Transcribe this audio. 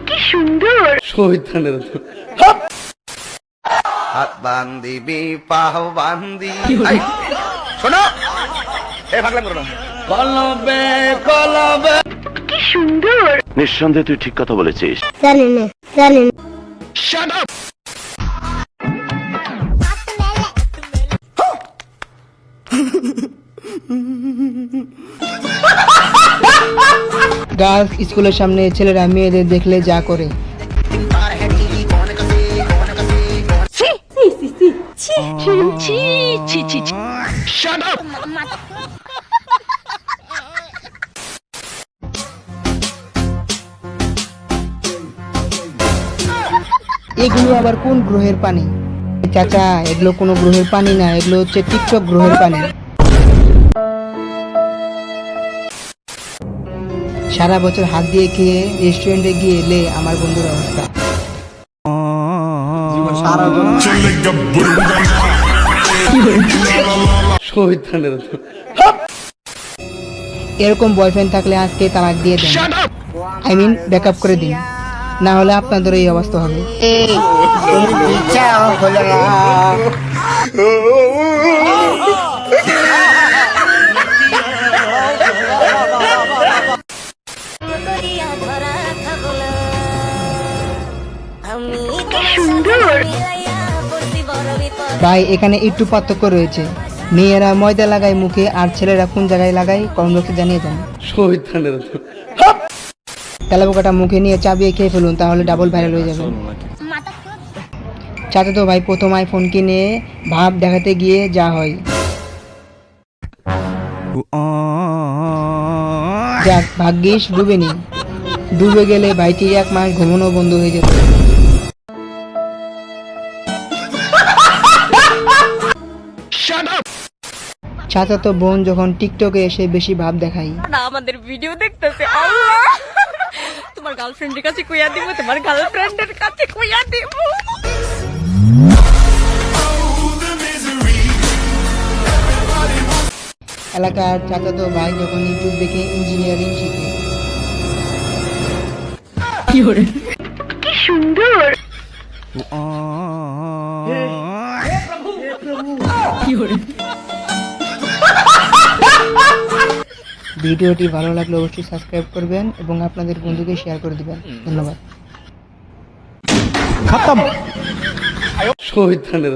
কি সুন্দর শয়তানের হাত বান্দিবি পাও বান্দি শোনো এ ভাগলাম করো না কলবে কলবে কি সুন্দর নিঃসন্দেহে তুই ঠিক কথা বলেছিস। জানেন শাট আপ গার্লস স্কুলের সামনে ছেলেরা মেয়েদের দেখলে যা করে। শাট আপ এগুলো আবার কোন গ্রহের পানি? চাচা, এগুলো কোনো গ্রহের পানি না, এগুলো হচ্ছে টিকটক গ্রহের পানি। সারা বছর হাত দিয়ে খেয়ে রেস্টুরেন্টে গিয়ে এলে আমার বন্ধুর অবস্থা। শয়তানের এরকম বয়ফ্রেন্ড থাকলে আজকে তালাক দিয়ে দেন, আই মিন ব্রেকআপ করে দিন, না হলে আপনাদের এই অবস্থা হবে। ভাই, এখানে একটু পার্থক্য রয়েছে। মেয়েরা ময়দা লাগায় মুখে, আর ছেলেরা কোন জায়গায় লাগায় কমেন্ট বক্সে জানিয়ে দেন। শয়তানের তেলাপোকাটা মুখে নিয়ে চাবিয়ে খেয়ে ফেলুন, তাহলে ডাবল ভাইরাল হয়ে যাবে। চাচা তো ভাই প্রথম আইফোন কিনে ভাব দেখাতে গিয়ে যা হয়। যাক, ভাগ্যিস ডুবেনি, ডুবে গেলে ভাইটির 1 মাস ঘুমানো বন্ধ হয়ে যেত। চাচা তো বোন যখন টিকটকে এসে বেশি ভাব দেখাই। না আমাদের ভিডিও দেখতেছে, আল্লাহ তোমার গার্লফ্রেন্ডের কাছে কইয়া দিব, তোমার গার্লফ্রেন্ডের কাছে কইয়া দিব। এলাকার চাচা তো ভাই যখন ইউটিউব দেখে ইঞ্জিনিয়ারিং শিখে। কি সুন্দর ভিডিওটি ভালো লাগলে অবশ্যই সাবস্ক্রাইব করবেন এবং আপনাদের বন্ধুকে শেয়ার করে দিবেন। ধন্যবাদ। শয়তানের